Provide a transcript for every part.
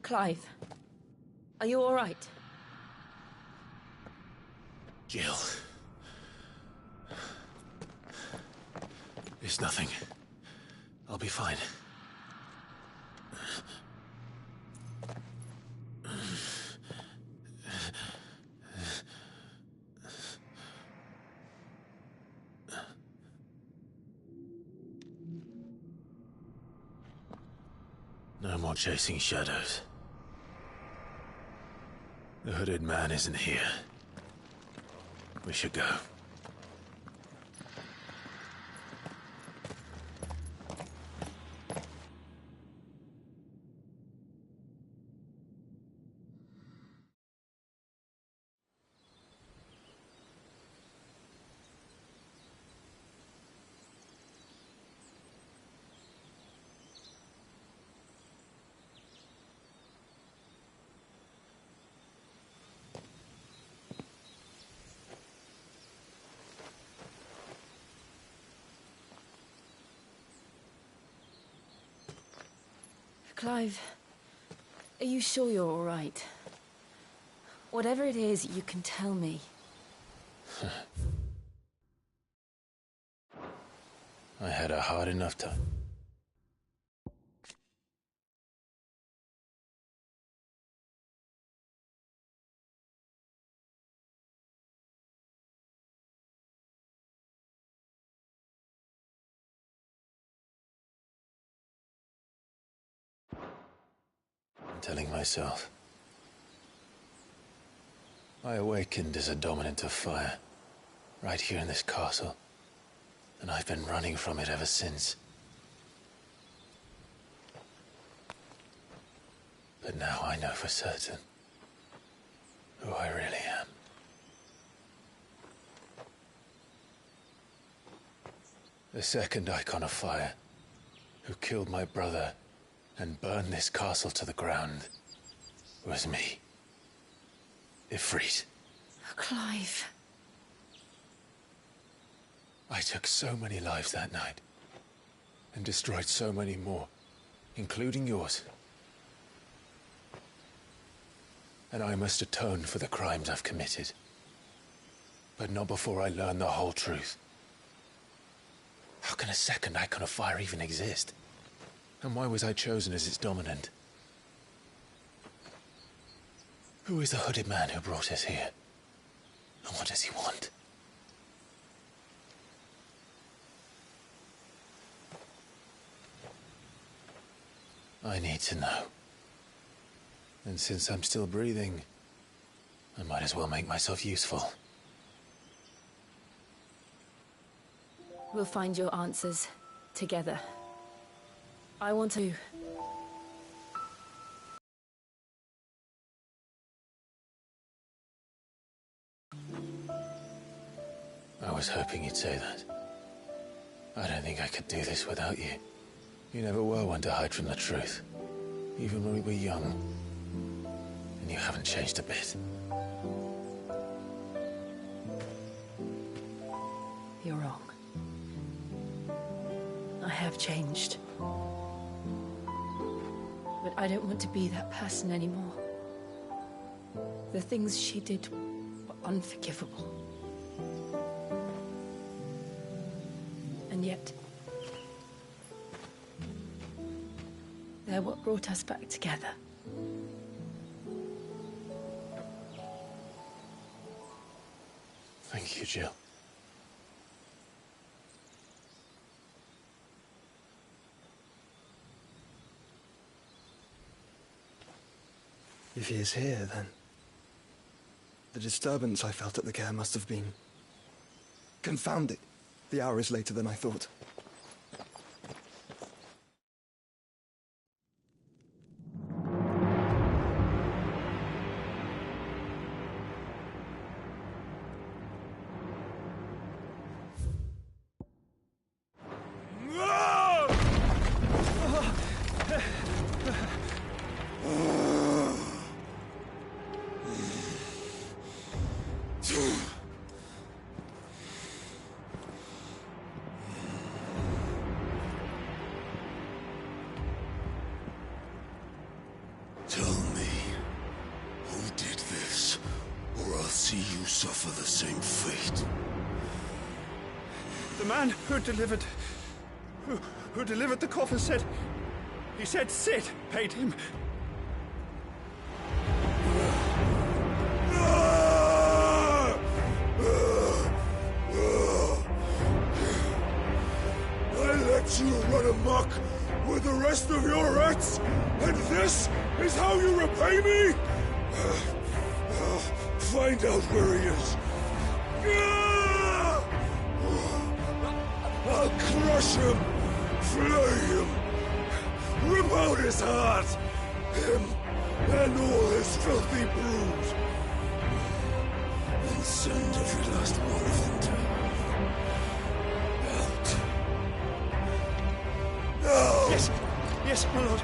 Clive, are you all right? Jill. It's nothing. I'll be fine. No more chasing shadows. The hooded man isn't here. We should go. Clive, are you sure you're all right? Whatever it is, you can tell me. I had a hard enough time. I'm telling myself. I awakened as a dominant of fire, right here in this castle, and I've been running from it ever since. But now I know for certain who I really am. The second icon of fire, who killed my brother and burned this castle to the ground, was me. Ffxvi. Clive. I took so many lives that night, and destroyed so many more, including yours. And I must atone for the crimes I've committed. But not before I learn the whole truth. How can a second icon of fire even exist? And why was I chosen as its dominant? Who is the hooded man who brought us here? And what does he want? I need to know. And since I'm still breathing, I might as well make myself useful. We'll find your answers together. I want to... I was hoping you'd say that. I don't think I could do this without you. You never were one to hide from the truth, even when we were young. And you haven't changed a bit. You're wrong. I have changed. But I don't want to be that person anymore. The things she did were unforgivable. And yet, they're what brought us back together. Thank you, Jill. If he is here, then the disturbance I felt at the care must have been confounded. The hour is later than I thought. Tell me, who did this, or I'll see you suffer the same fate. The man who delivered the coffin said... He said Sid paid him. I let you run amok with the rest of your rats, and this is how you repay me? Find out where he is. I'll crush him, flay him, rip out his heart, him and all his filthy brood, and send every last one of them to... out. No! Yes, yes, my lord.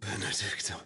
Benedicta.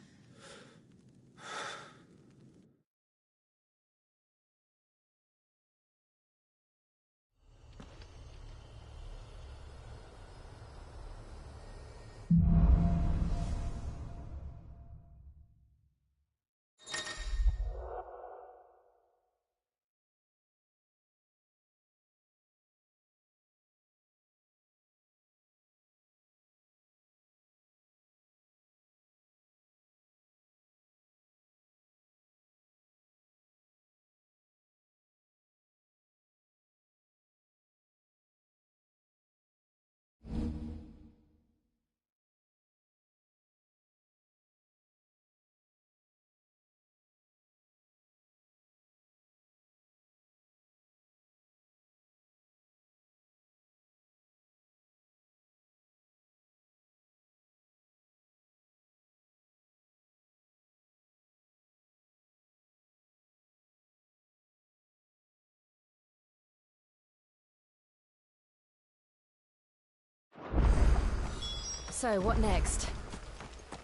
So, what next?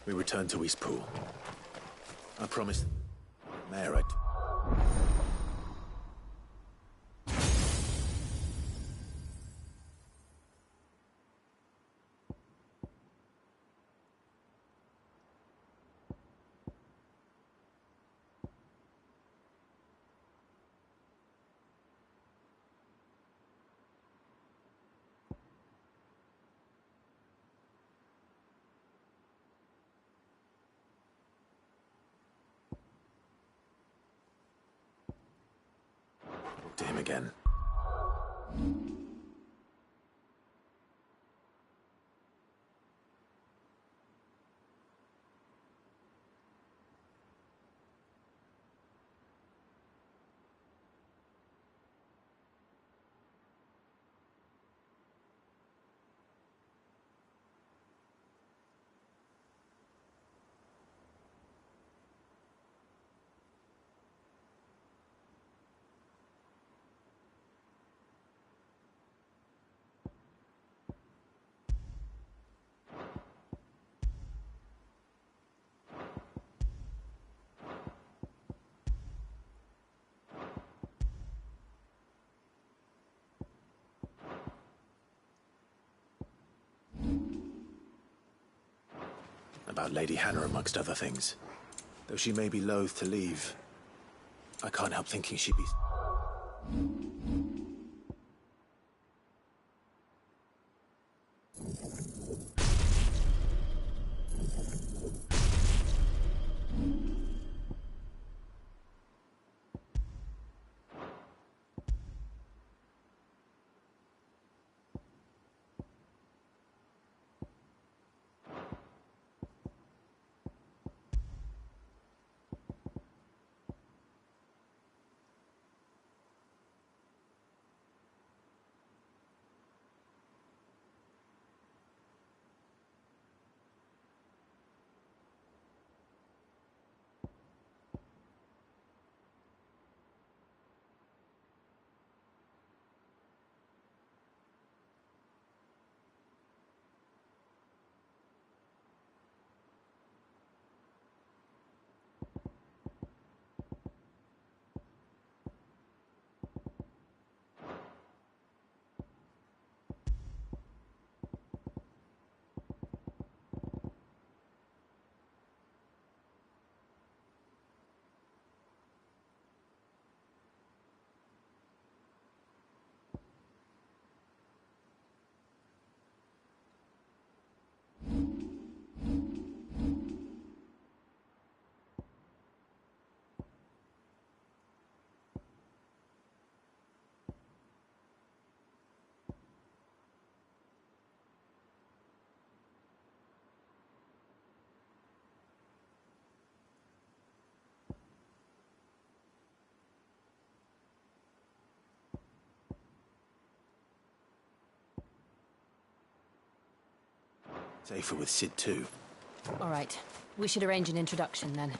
We return to Eastpool. I promised Mayor I'd... to him again. About Lady Hannah, amongst other things. Though she may be loath to leave, I can't help thinking she'd be... Safer with Sid too. All right. We should arrange an introduction then.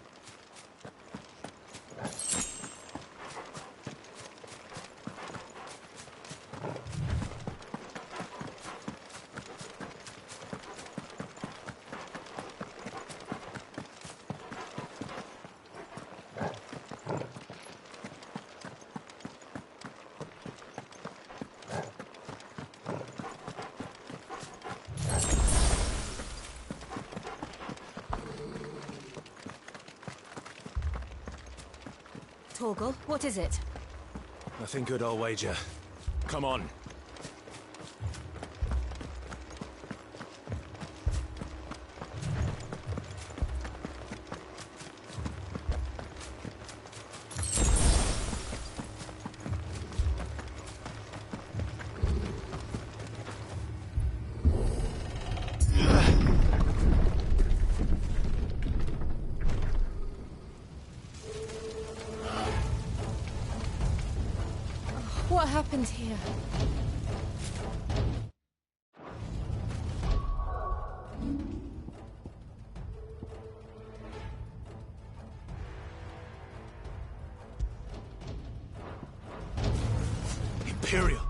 Torgal, what is it? Nothing good, I'll wager. Come on. What happened here? Imperial.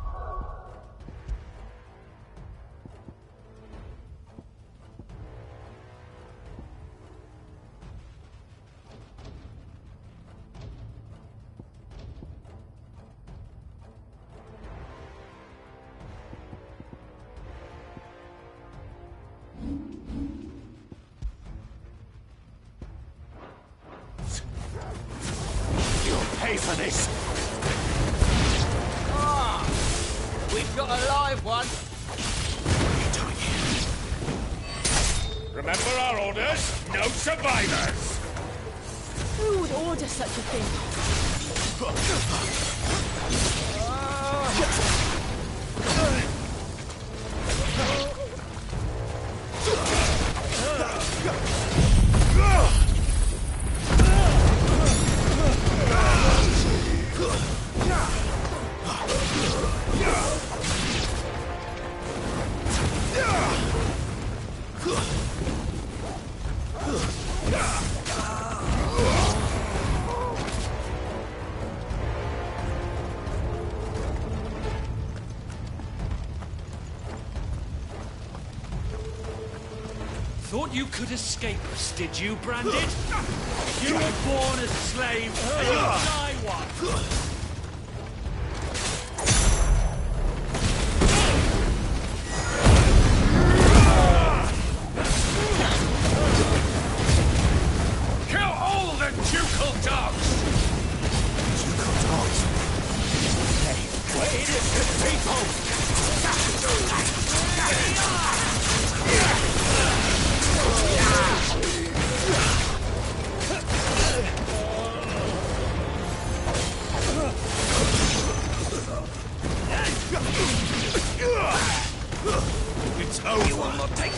Pay for this! Ah! We've got a live one! What are you doing here? Remember our orders? No survivors! Who would order such a thing? Thought you could escape us, did you, Branded? You were born a slave, and you'll die one! It's over. You will not take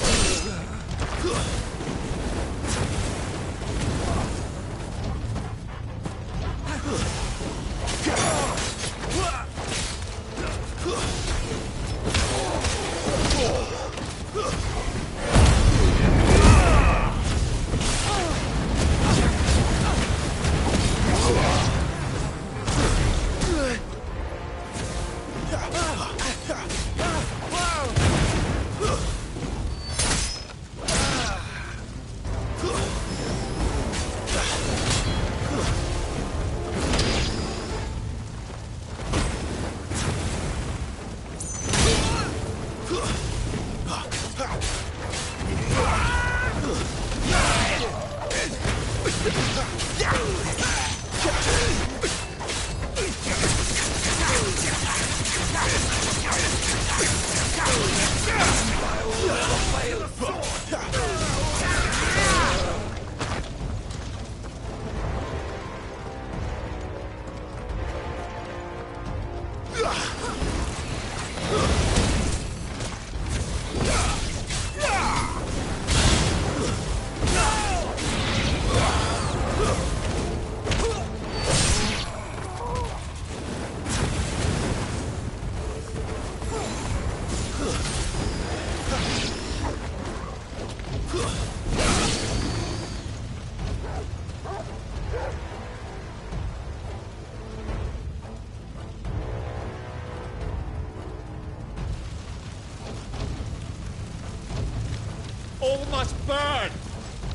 All must burn!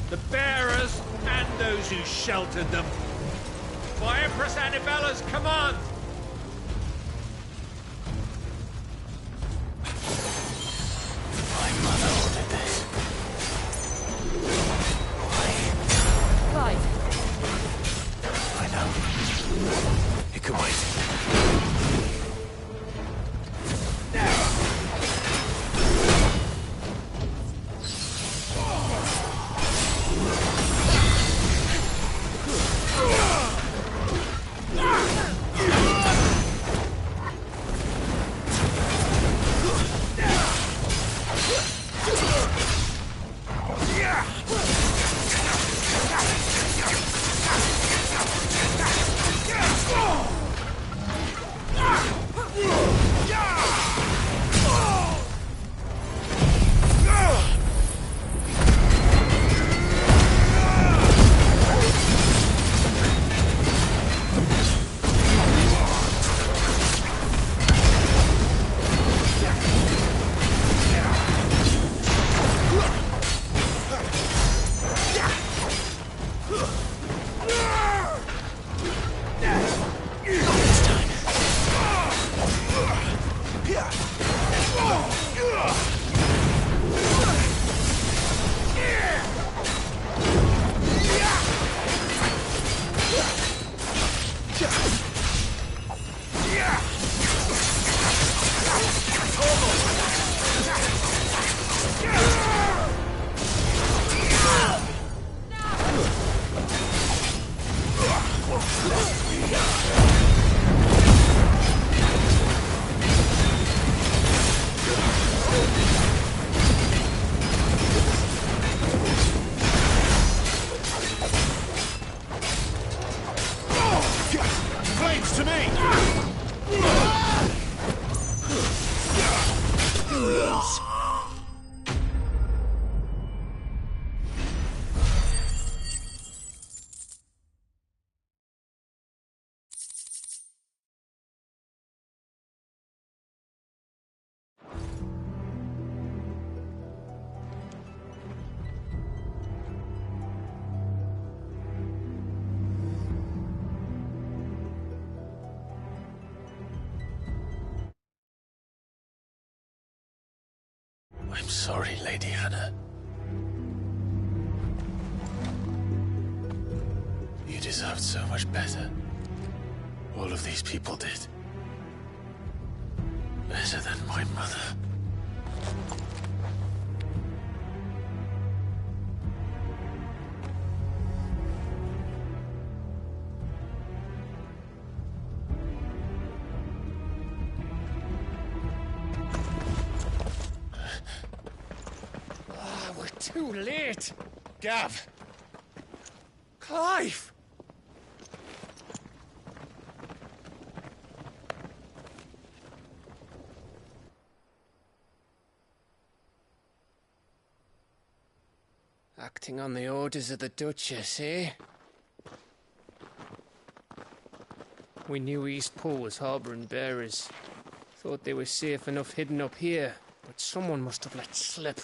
The bearers and those who sheltered them. By Empress Annibella's command! My mother ordered this. Clive, I know. It could wait. I'm sorry, Lady Hannah. You deserved so much better. All of these people did. Better than my mother. We're too late. Gav. Clive! Acting on the orders of the Duchess, eh? We knew Eastpool was harbouring bearers. Thought they were safe enough hidden up here, but someone must have let slip.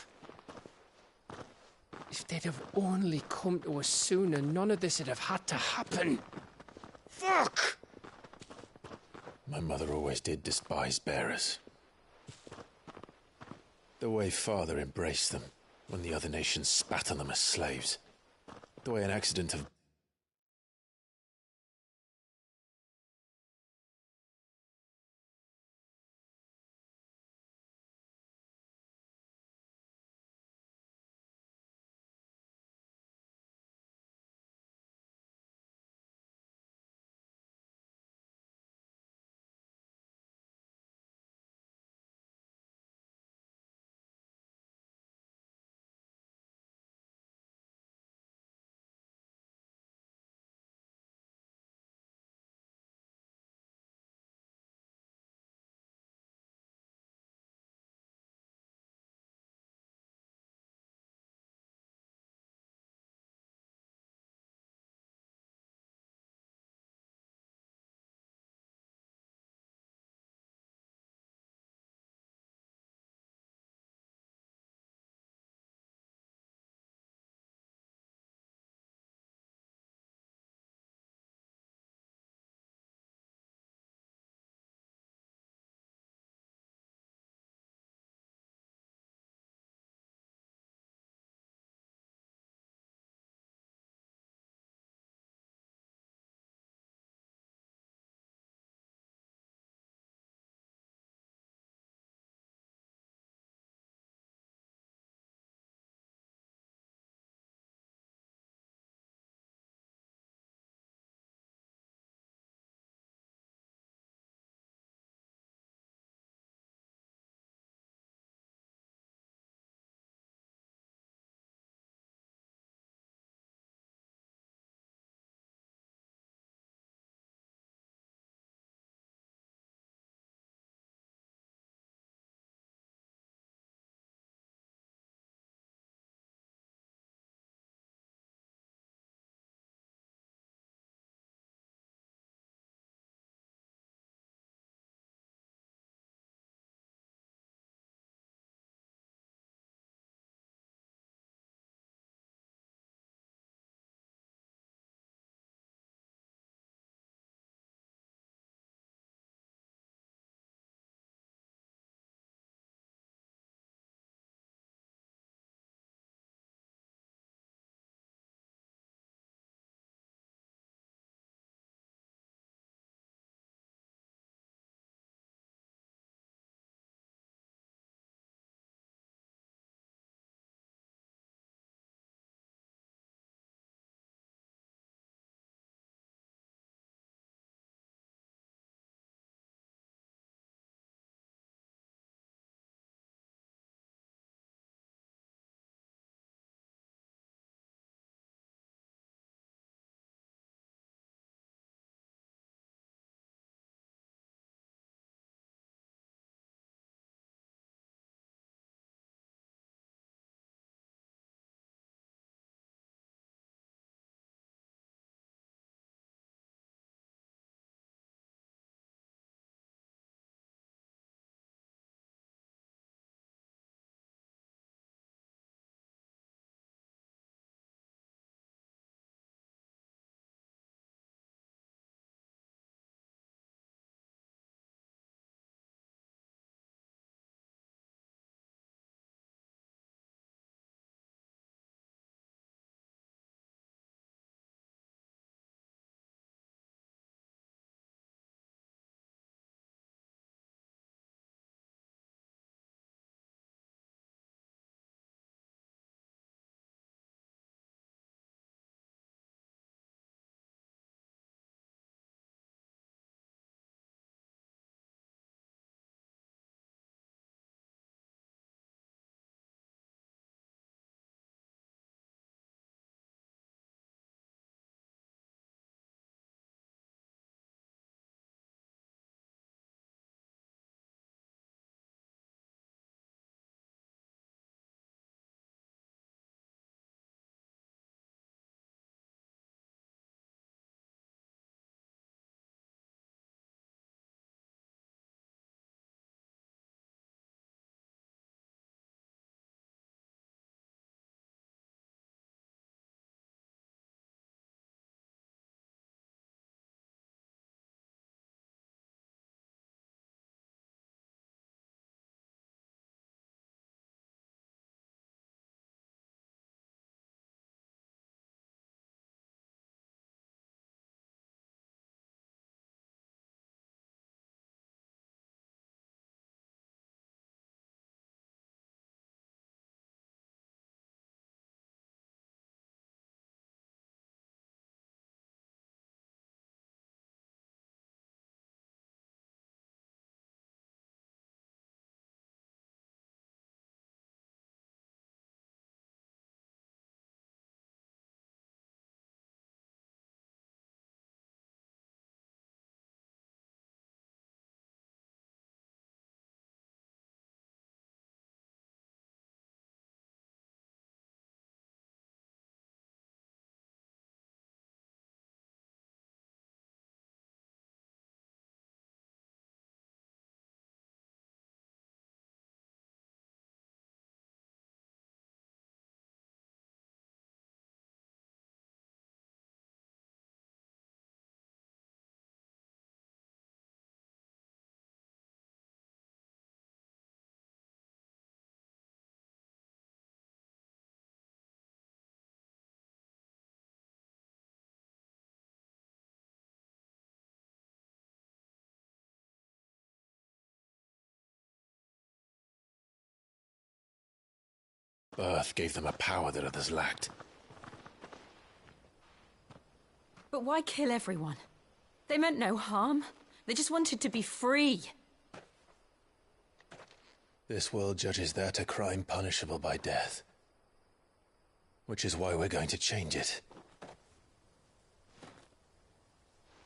If they'd have only come to us sooner, none of this would have had to happen. Fuck! My mother always did despise bearers. The way Father embraced them when the other nations spat on them as slaves. The way an accident of birth gave them a power that others lacked. But why kill everyone? They meant no harm. They just wanted to be free. This world judges that a crime punishable by death. Which is why we're going to change it.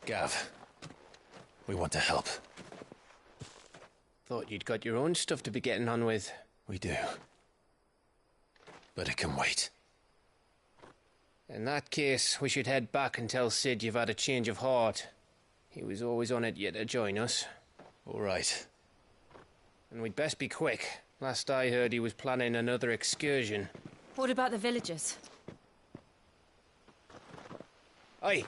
Gav, we want to help. Thought you'd got your own stuff to be getting on with. We do. But it can wait. In that case, we should head back and tell Sid you've had a change of heart. He was always on it yet to join us. All right. And we'd best be quick. Last I heard, he was planning another excursion. What about the villagers? Aye.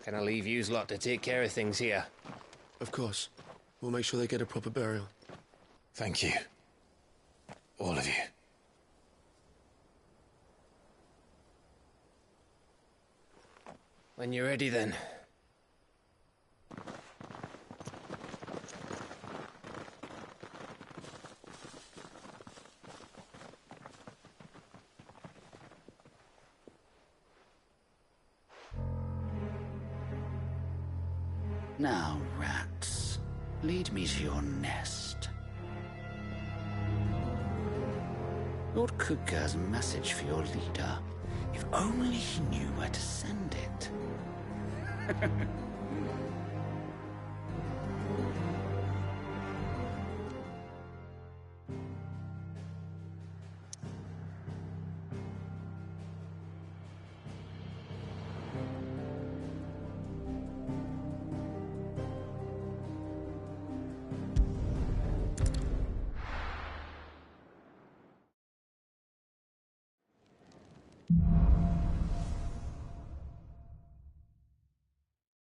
Can I leave yous lot to take care of things here? Of course. We'll make sure they get a proper burial. Thank you. All of you. When you're ready, then. Now, rats, lead me to your nest. Lord Kudka has a message for your leader. If only he knew where to send it.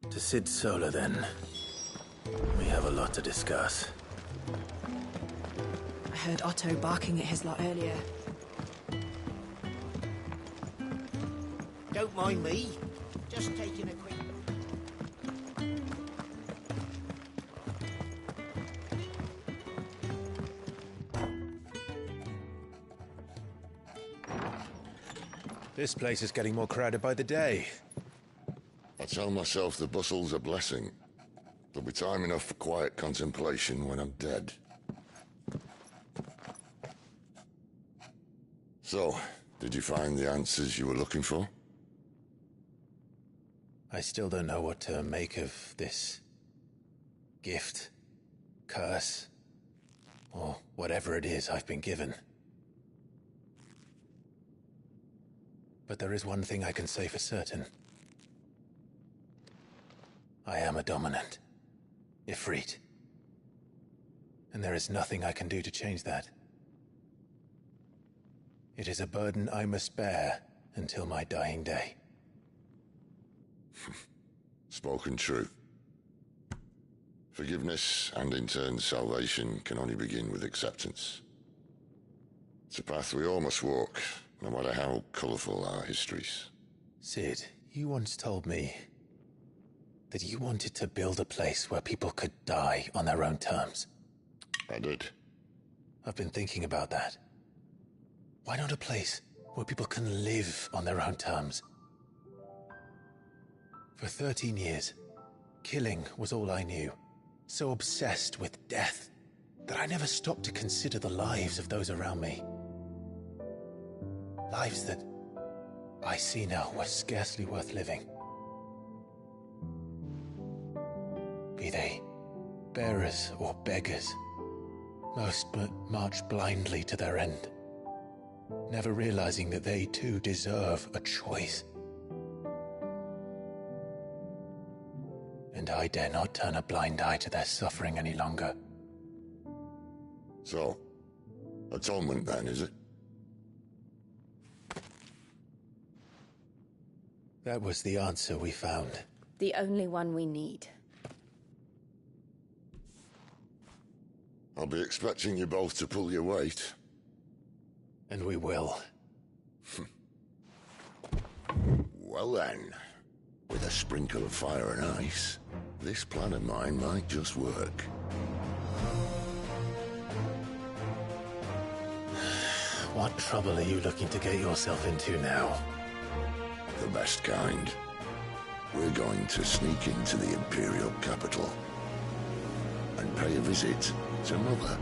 To Sid Solar, then. We have a lot to discuss. I heard Otto barking at his lot earlier. Don't mind me. Just taking a quick... This place is getting more crowded by the day. I tell myself the bustle's a blessing. There'll be time enough for quiet contemplation when I'm dead. So, did you find the answers you were looking for? I still don't know what to make of this gift, curse, or whatever it is I've been given. But there is one thing I can say for certain. I am a dominant, Ifrit. And there is nothing I can do to change that. It is a burden I must bear until my dying day. Spoken true. Forgiveness and in turn salvation can only begin with acceptance. It's a path we all must walk, no matter how colourful our histories. Sid, you once told me that you wanted to build a place where people could die on their own terms. I did. I've been thinking about that. Why not a place where people can live on their own terms? For 13 years, killing was all I knew. So obsessed with death that I never stopped to consider the lives of those around me. Lives that I see now were scarcely worth living. Be they bearers or beggars, most march blindly to their end, never realizing that they too deserve a choice. And I dare not turn a blind eye to their suffering any longer. So, atonement then, is it? That was the answer we found. The only one we need. I'll be expecting you both to pull your weight. And we will. Well then, with a sprinkle of fire and ice, this plan of mine might just work. What trouble are you looking to get yourself into now? The best kind. We're going to sneak into the Imperial capital and pay a visit to Mother.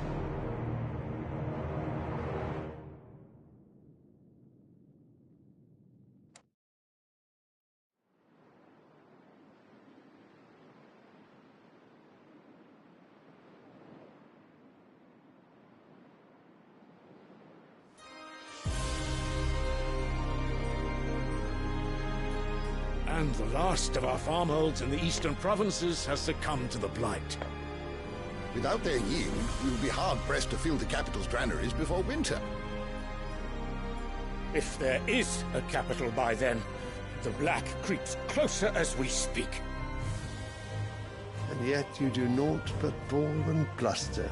And the last of our farmholds in the eastern provinces has succumbed to the blight. Without their yield, we will be hard-pressed to fill the capital's granaries before winter. If there is a capital by then, the black creeps closer as we speak. And yet you do naught but bawl and bluster.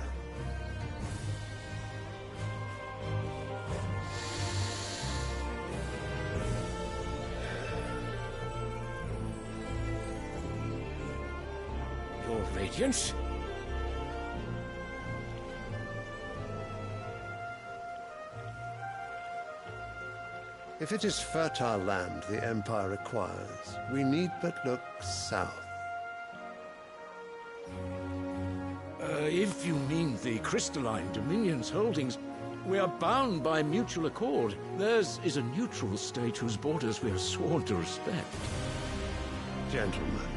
Your Radiance? If it is fertile land the Empire requires, we need but look south. If you mean the crystalline Dominion's holdings, we are bound by mutual accord. Theirs is a neutral state whose borders we are sworn to respect. Gentlemen,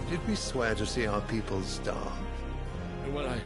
did we swear to see our people starve? Well,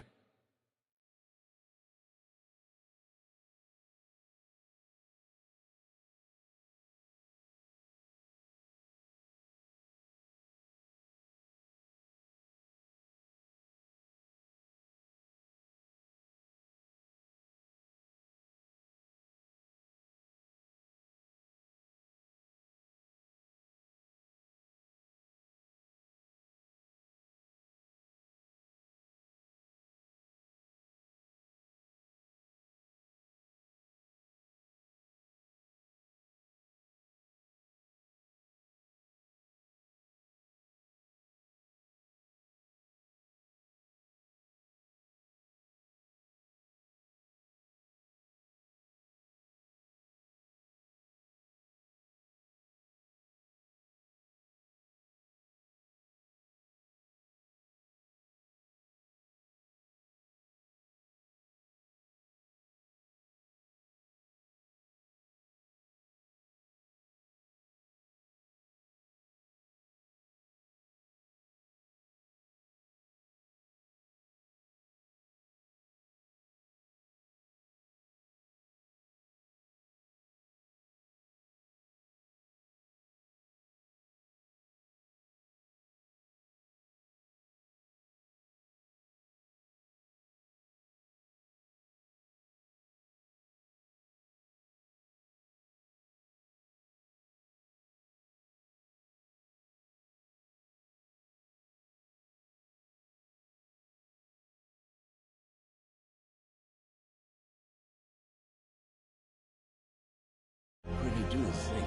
really do think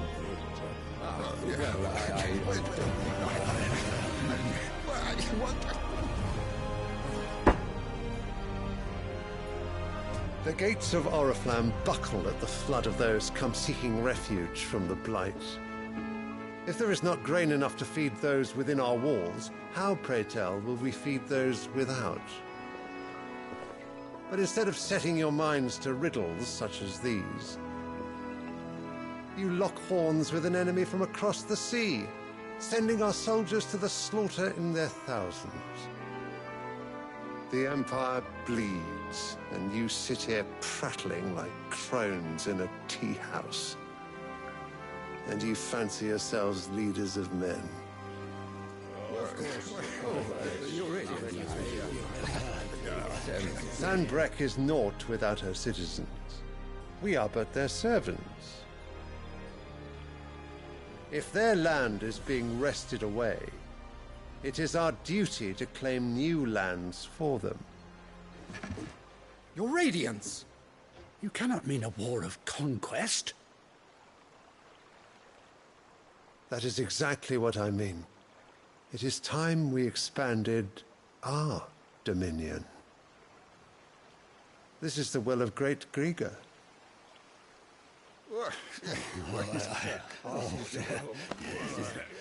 The gates of Oriflamme buckle at the flood of those come seeking refuge from the blight. If there is not grain enough to feed those within our walls, how, pray tell, will we feed those without? But instead of setting your minds to riddles such as these, you lock horns with an enemy from across the sea, sending our soldiers to the slaughter in their thousands. The Empire bleeds, and you sit here prattling like crones in a tea house. And you fancy yourselves leaders of men. Sanbreque is naught without her citizens. We are but their servants. If their land is being wrested away, it is our duty to claim new lands for them. Your Radiance! You cannot mean a war of conquest. That is exactly what I mean. It is time we expanded our dominion. This is the will of great Grieger.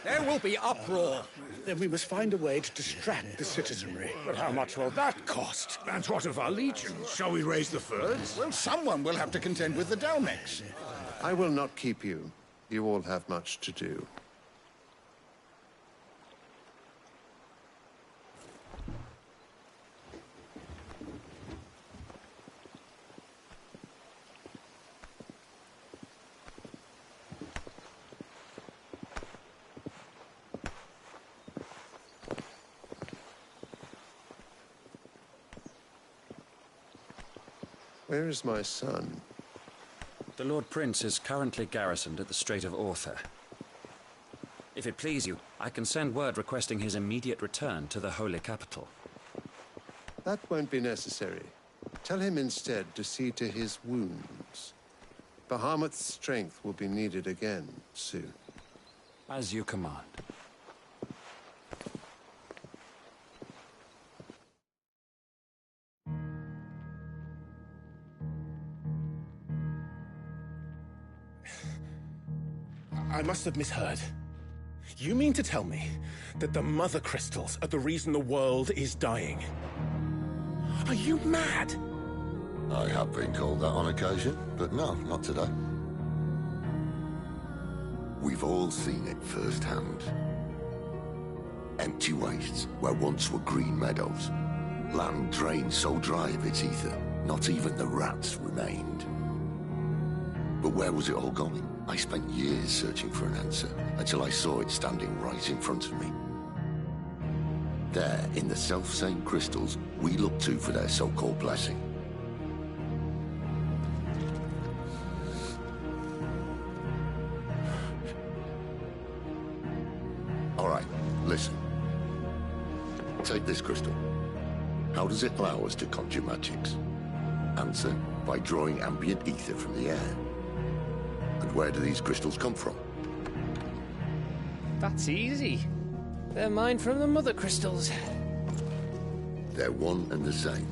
There will be uproar. Then we must find a way to distract the citizenry. But how much will that cost? And what of our legions? Shall we raise the furs? Well, someone will have to contend with the Dalmex. I will not keep you. You all have much to do. Where is my son? The Lord Prince is currently garrisoned at the Strait of Author. If it please you, I can send word requesting his immediate return to the Holy Capital. That won't be necessary. Tell him instead to see to his wounds. Bahamut's strength will be needed again soon. As you command. I must have misheard. You mean to tell me that the Mother Crystals are the reason the world is dying? Are you mad? I have been called that on occasion, but no, not today. We've all seen it firsthand. Empty wastes where once were green meadows. Land drained so dry of its ether, not even the rats remained. But where was it all going? I spent years searching for an answer, until I saw it standing right in front of me. There, in the self-same crystals we look to for their so-called blessing. All right, listen. Take this crystal. How does it allow us to conjure magics? Answer, by drawing ambient ether from the air. And where do these crystals come from? That's easy. They're mined from the Mother Crystals. They're one and the same.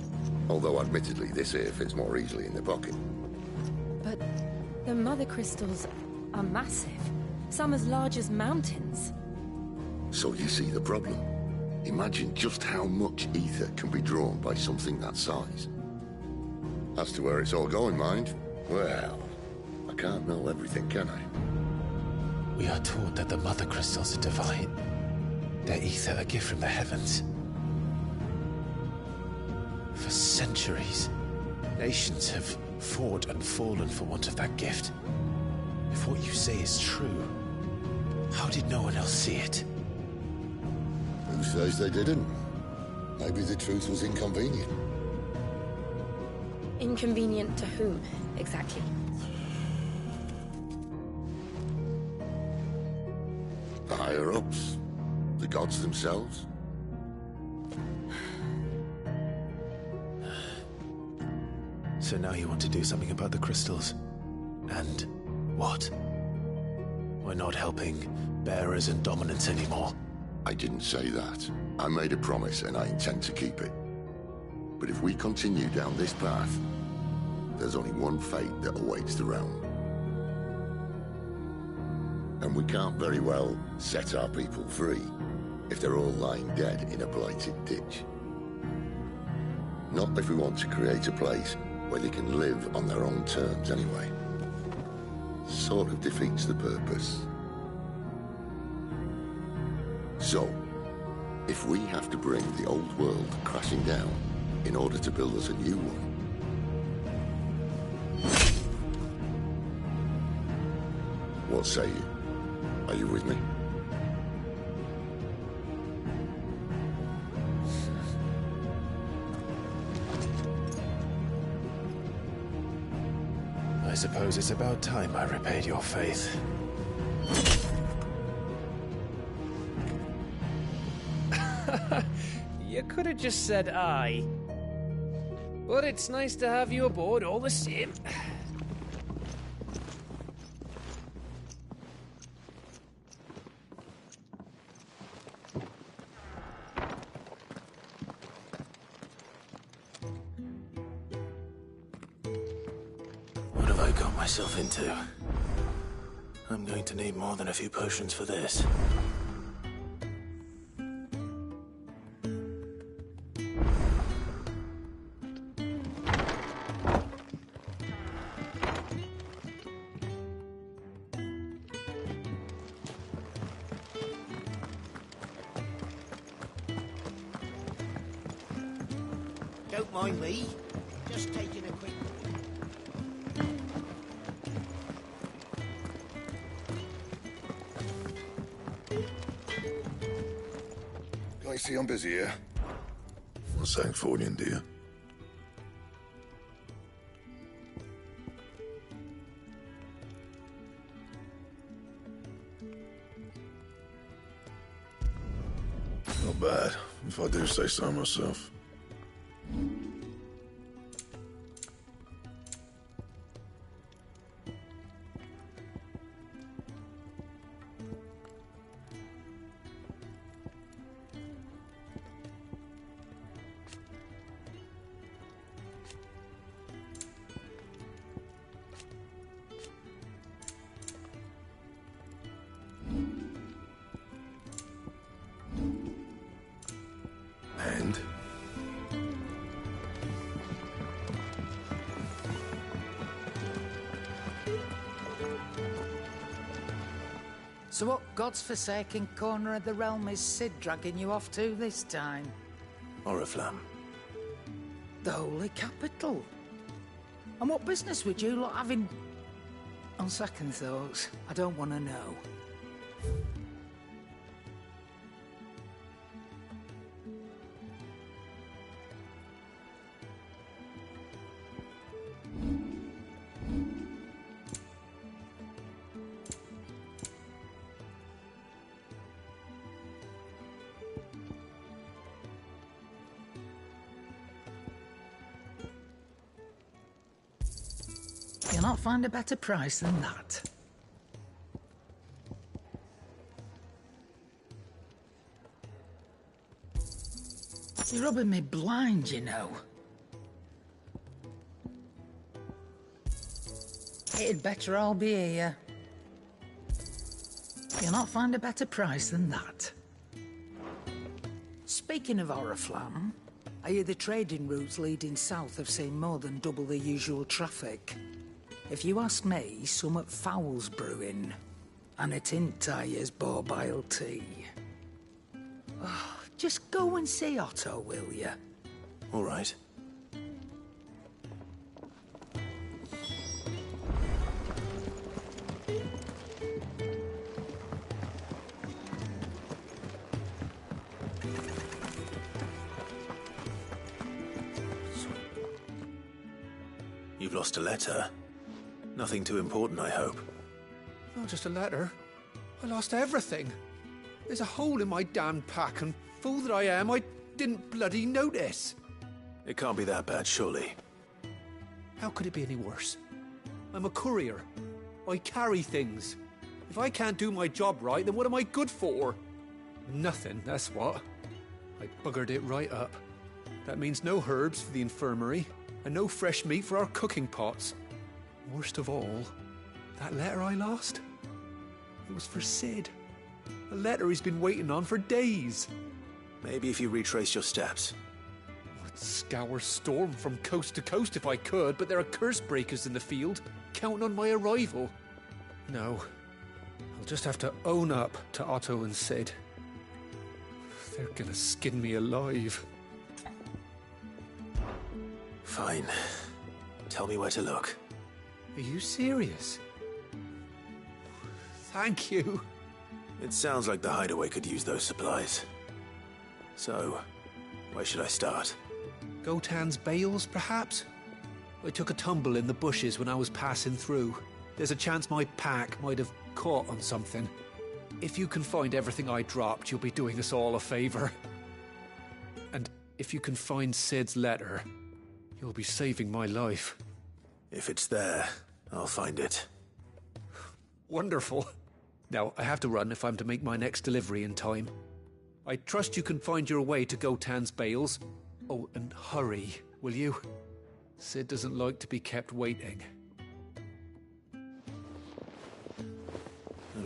Although admittedly this here fits more easily in the pocket. But the Mother Crystals are massive. Some as large as mountains. So you see the problem. Imagine just how much ether can be drawn by something that size. As to where it's all going, mind? Well, I can't know everything, can I? We are taught that the Mother Crystals are divine. Their ether a gift from the heavens. For centuries, nations have fought and fallen for want of that gift. If what you say is true, how did no one else see it? Who says they didn't? Maybe the truth was inconvenient. Inconvenient to whom, exactly? The higher-ups? The gods themselves? So now you want to do something about the crystals? And what? We're not helping bearers and dominants anymore. I didn't say that. I made a promise and I intend to keep it. But if we continue down this path, there's only one fate that awaits the realm. And we can't very well set our people free if they're all lying dead in a blighted ditch. Not if we want to create a place where they can live on their own terms anyway. Sort of defeats the purpose. So, if we have to bring the old world crashing down in order to build us a new one, what say you? Are you with me? I suppose it's about time I repaid your faith. You could have just said aye. But it's nice to have you aboard all the same. What have I got myself into? going to need more than a few potions for this. Don't mind me. Just taking a quick... I see I'm busy here. What's that for you, dear? Not bad, if I do say so myself. And? So what God's forsaken corner of the realm is Cid dragging you off to this time? Oriflamme. The Holy Capital. And what business would you lot have in... On second thoughts, I don't want to know. You'll not find a better price than that. You're rubbing me blind, you know. It'd better all be here. You'll not find a better price than that. Speaking of Oriflamme, I hear the trading routes leading south have seen more than double the usual traffic. If you ask me, summat foul's brewing. And it ain't Tyre's borbile tea. Oh, just go and see Otto, will you? All right. You've lost a letter. Nothing too important, I hope. Not just a letter. I lost everything. There's a hole in my damn pack, and fool that I am, I didn't bloody notice. It can't be that bad, surely. How could it be any worse? I'm a courier. I carry things. If I can't do my job right, then what am I good for? Nothing, that's what. I buggered it right up. That means no herbs for the infirmary, and no fresh meat for our cooking pots. Worst of all, that letter I lost, it was for Cid. A letter he's been waiting on for days. Maybe if you retrace your steps. I'd scour Storm from coast to coast if I could, but there are curse breakers in the field, counting on my arrival. No, I'll just have to own up to Otto and Cid. They're gonna skin me alive. Fine. Tell me where to look. Are you serious? Thank you. It sounds like the hideaway could use those supplies. So, where should I start? Gotan's bales, perhaps? I took a tumble in the bushes when I was passing through. There's a chance my pack might have caught on something. If you can find everything I dropped, you'll be doing us all a favor. And if you can find Cid's letter, you'll be saving my life. If it's there, I'll find it. Wonderful. Now, I have to run if I'm to make my next delivery in time. I trust you can find your way to Gotan's bales. Oh, and hurry, will you? Cid doesn't like to be kept waiting.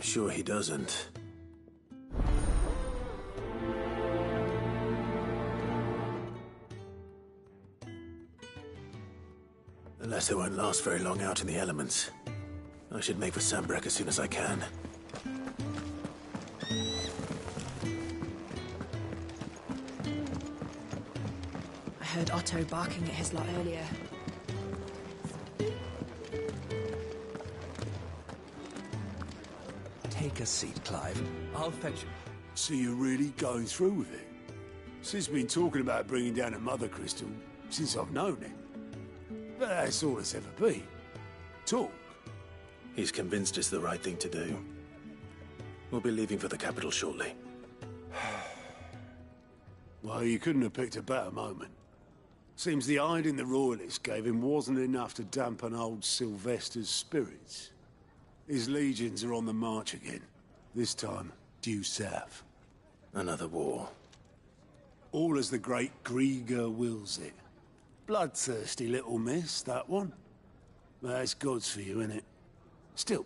sure he doesn't. Unless they won't last very long out in the elements. I should make for Sandbreck as soon as I can. I heard Otto barking at his lot earlier. Take a seat, Clive. I'll fetch you. So you're really going through with it? Sid's been talking about bringing down a mother crystal since I've known him. But that's all it's ever been. Talk. He's convinced it's the right thing to do. We'll be leaving for the capital shortly. Well, you couldn't have picked a better moment. Seems the hiding the Royalists gave him wasn't enough to dampen old Sylvester's spirits. His legions are on the march again. This time, due south. Another war. All as the great Grieger wills it. Bloodthirsty little miss, that one. But that's God's for you, innit? Still,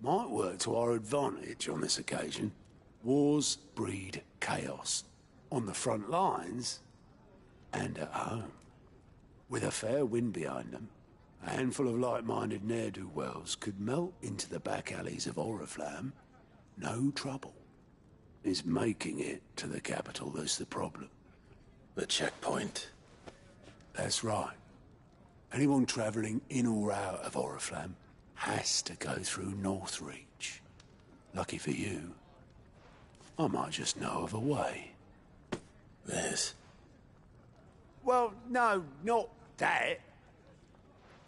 might work to our advantage on this occasion. Wars breed chaos. On the front lines, and at home. With a fair wind behind them, a handful of like-minded ne'er-do-wells could melt into the back alleys of Oriflamme. No trouble. It's making it to the capital that's the problem. The checkpoint. That's right. Anyone travelling in or out of Oriflamme has to go through Northreach. Lucky for you, I might just know of a way. This? Well, no, not that.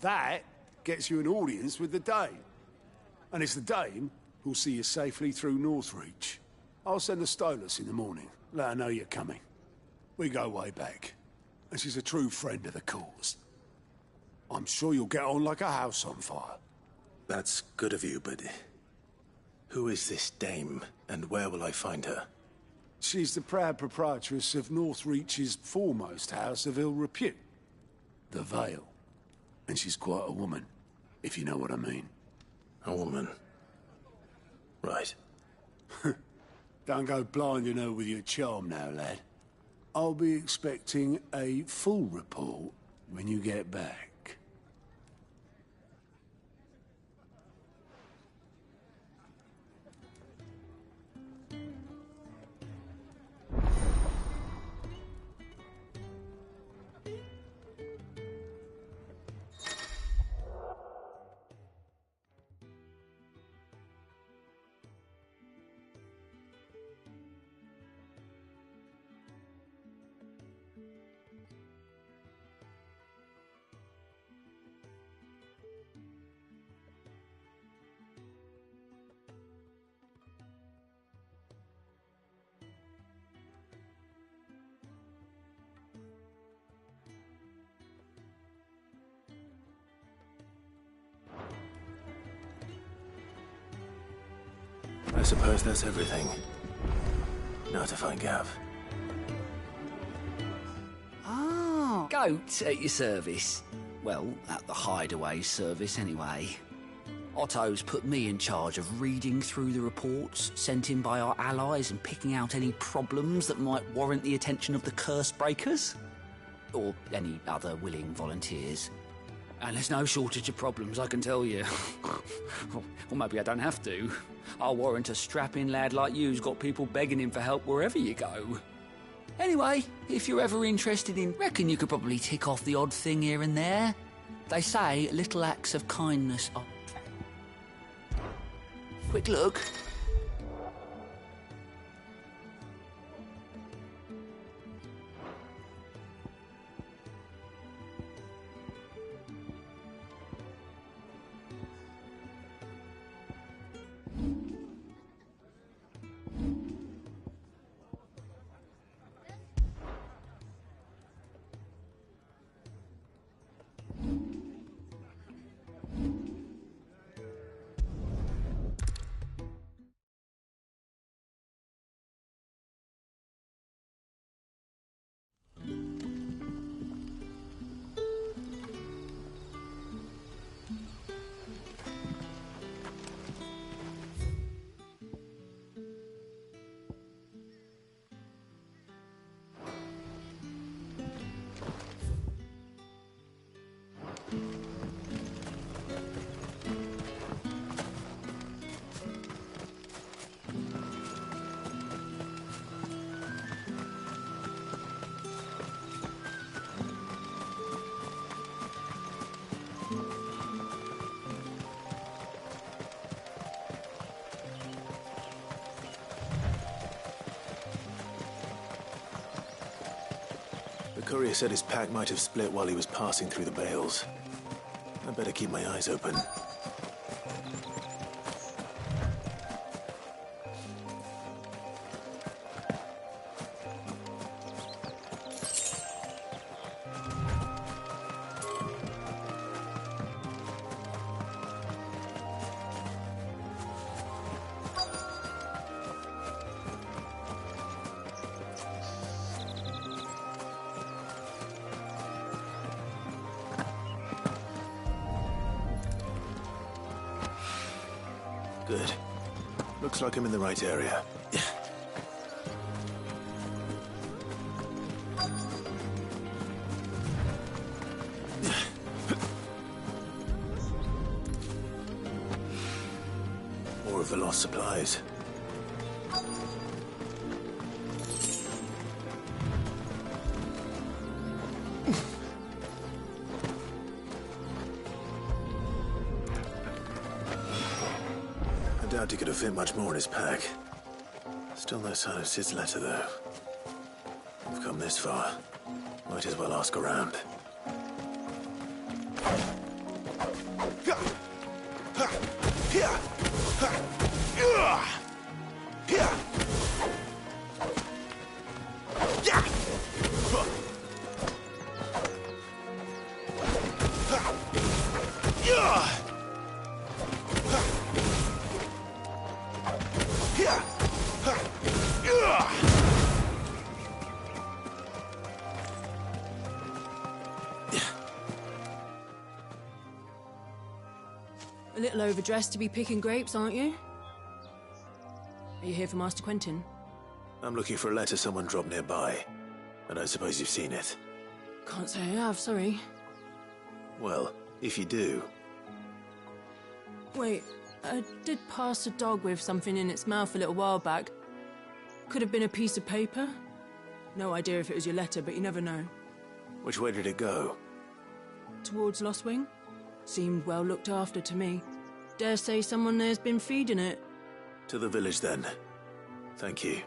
That gets you an audience with the Dame. And it's the Dame who'll see you safely through Northreach. I'll send a Stolas in the morning. Let her know you're coming. We go way back. And she's a true friend of the cause. I'm sure you'll get on like a house on fire. That's good of you, but who is this Dame, and where will I find her? She's the proud proprietress of Northreach's foremost house of ill repute, the Vale. And she's quite a woman, if you know what I mean. A woman? Right. Don't go blinding her with your charm now, lad. I'll be expecting a full report when you get back. I suppose that's everything. Now to find Gav. Ah, goat at your service. Well, at the hideaway service anyway. Otto's put me in charge of reading through the reports sent in by our allies and picking out any problems that might warrant the attention of the curse breakers. Or any other willing volunteers. And there's no shortage of problems, I can tell you. Or maybe I don't have to. I'll warrant a strapping lad like you's got people begging him for help wherever you go. Anyway, if you're ever interested in... Reckon you could probably tick off the odd thing here and there. They say little acts of kindness are... Quick look. courier said his pack might have split while he was passing through the bales. I better keep my eyes open. Good. Looks like I'm in the right area. More of the lost supplies. I doubt he could have fit much more in his pack. Still no sign of Sid's letter, though. We've come this far. Might as well ask around. A little overdressed to be picking grapes, aren't you? Are you here for Master Quentin? I'm looking for a letter someone dropped nearby. I don't suppose you've seen it. Can't say I have, sorry. Well, if you do... Wait, I did pass a dog with something in its mouth a little while back. Could have been a piece of paper. No idea if it was your letter, but you never know. Which way did it go? Towards Lostwing? Seemed well looked after to me. Dare say someone there's been feeding it. To the village, then. Thank you.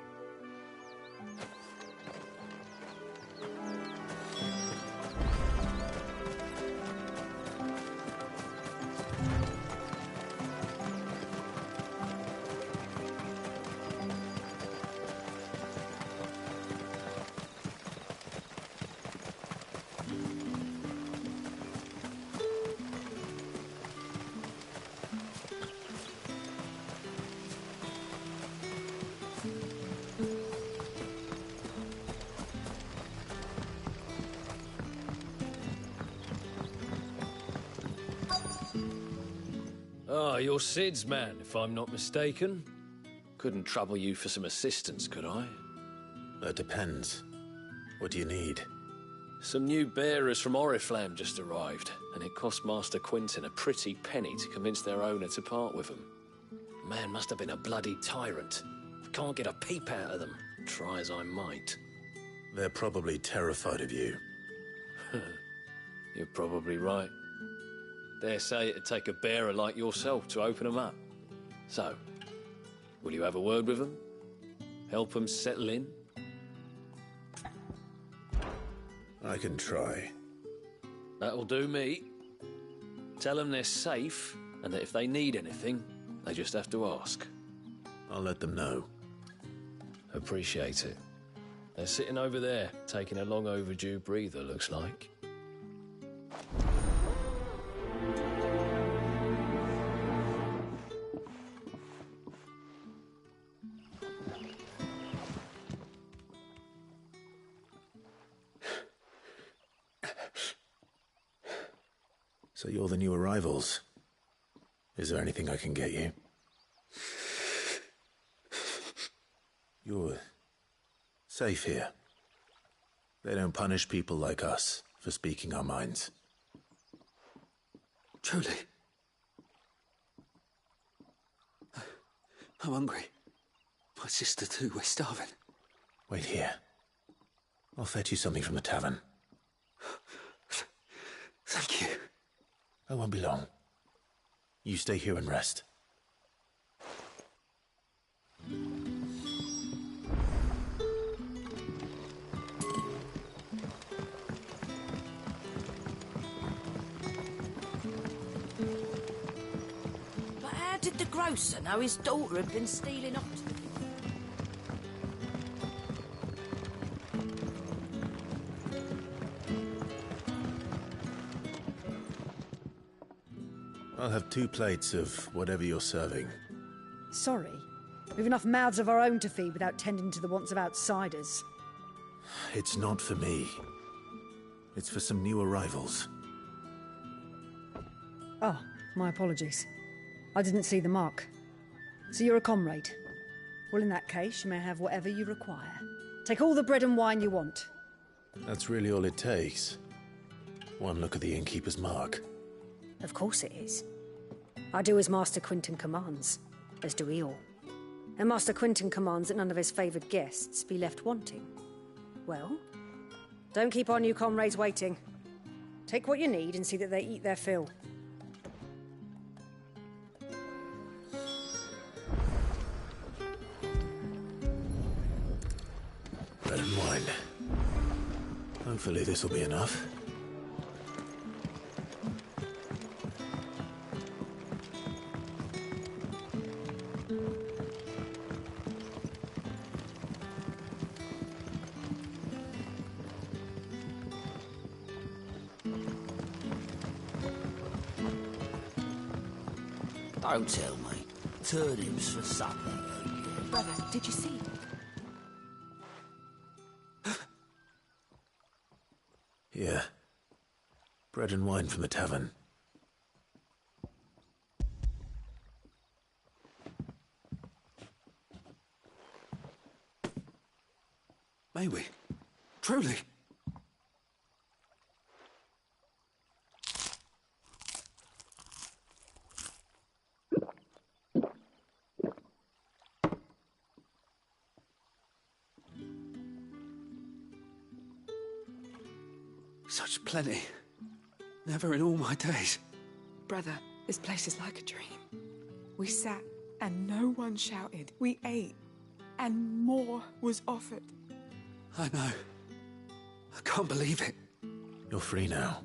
Ah, you're Sid's man, if I'm not mistaken. Couldn't trouble you for some assistance, could I? That depends. What do you need? Some new bearers from Oriflamme just arrived, and it cost Master Quentin a pretty penny to convince their owner to part with them. The man must have been a bloody tyrant. Can't get a peep out of them, try as I might. They're probably terrified of you. You're probably right. Dare say it'd take a bearer like yourself to open them up. So, will you have a word with them? Help them settle in? I can try. That'll do me. Tell them they're safe, and that if they need anything, they just have to ask. I'll let them know. Appreciate it. They're sitting over there, taking a long overdue breather, looks like. So you're the new arrivals. Is there anything I can get you? You're safe here. They don't punish people like us for speaking our minds. Truly. I'm hungry. My sister too, we're starving. Wait here. I'll fetch you something from the tavern. Thank you. I won't be long. You stay here and rest. Did the grocer know his daughter had been stealing ox? I'll have 2 plates of whatever you're serving. Sorry. We've enough mouths of our own to feed without tending to the wants of outsiders. It's not for me. It's for some new arrivals. Oh, my apologies. I didn't see the mark. So you're a comrade. Well, in that case, you may have whatever you require. Take all the bread and wine you want. That's really all it takes. One look at the innkeeper's mark. Of course it is. I do as Master Quinton commands, as do we all. And Master Quinton commands that none of his favoured guests be left wanting. Well, don't keep our new comrades waiting. Take what you need and see that they eat their fill. Bread and wine. Hopefully this will be enough. Don't tell me. Turnips for supper. Brother, did you see? Here. Bread and wine from the tavern. May we? Truly? Such plenty. Never in all my days. Brother, this place is like a dream. We sat and no one shouted. We ate and more was offered. I know. I can't believe it. You're free now.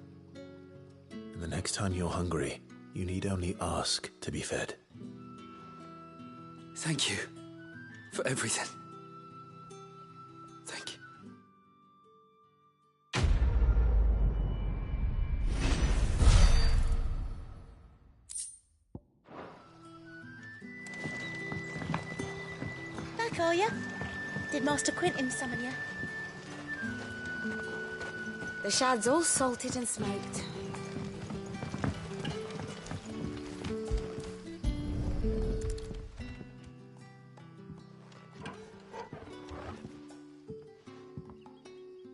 And the next time you're hungry, you need only ask to be fed. Thank you for everything. Thank you. Back, are ya? Did Master Quinton summon you? The shad's all salted and smoked.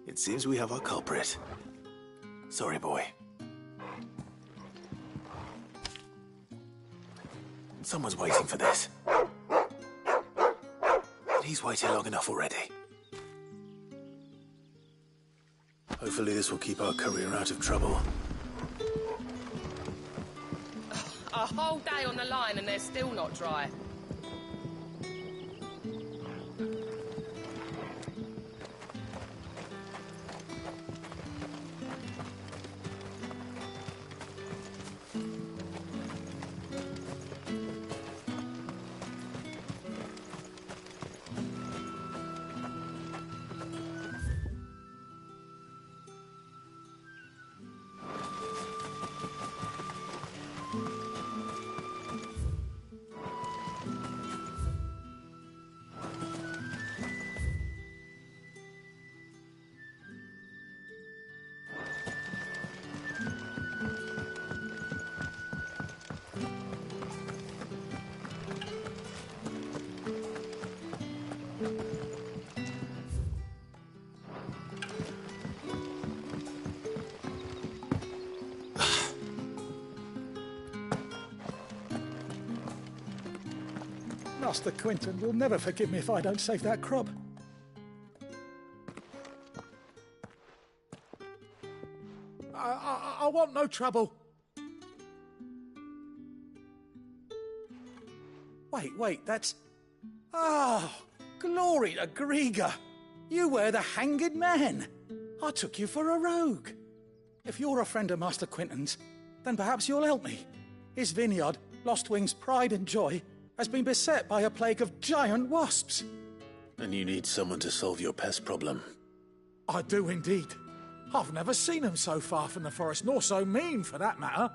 It seems we have our culprit. Sorry, boy. Someone's waiting for this. And he's waited long enough already. Hopefully this will keep our courier out of trouble. A whole day on the line and they're still not dry. Master Quinton will never forgive me if I don't save that crop. I want no trouble. Wait, that's... Ah, glory to Griga. You were the hanged man. I took you for a rogue. If you're a friend of Master Quinton's, then perhaps you'll help me. His vineyard Lostwing's pride and joy, has been beset by a plague of giant wasps. And you need someone to solve your pest problem. I do indeed. I've never seen them so far from the forest, nor so mean, for that matter.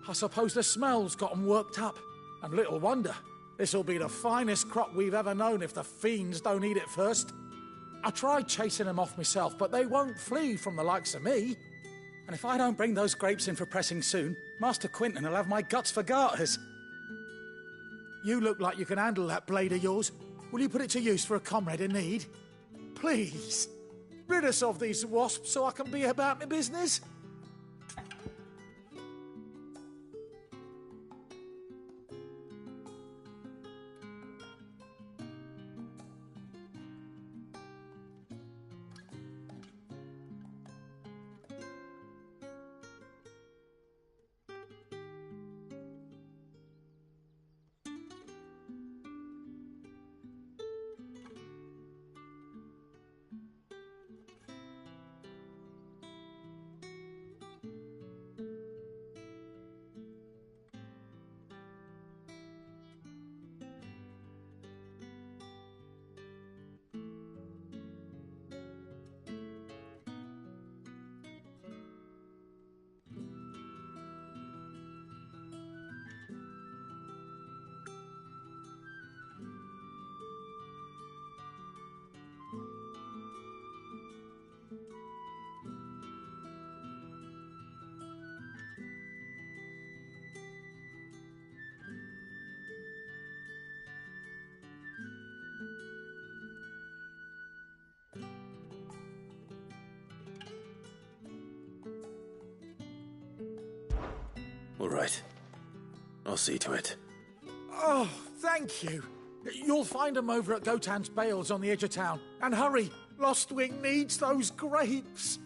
I suppose the smell's got 'em worked up, and little wonder. This'll be the finest crop we've ever known if the fiends don't eat it first. I tried chasing them off myself, but they won't flee from the likes of me. And if I don't bring those grapes in for pressing soon, Master Quinton will have my guts for garters. You look like you can handle that blade of yours. Will you put it to use for a comrade in need? Please, rid us of these wasps so I can be about my business. All right. I'll see to it. Oh, thank you. You'll find them over at Gotan's Bales on the edge of town. And hurry, Lostwing needs those grapes.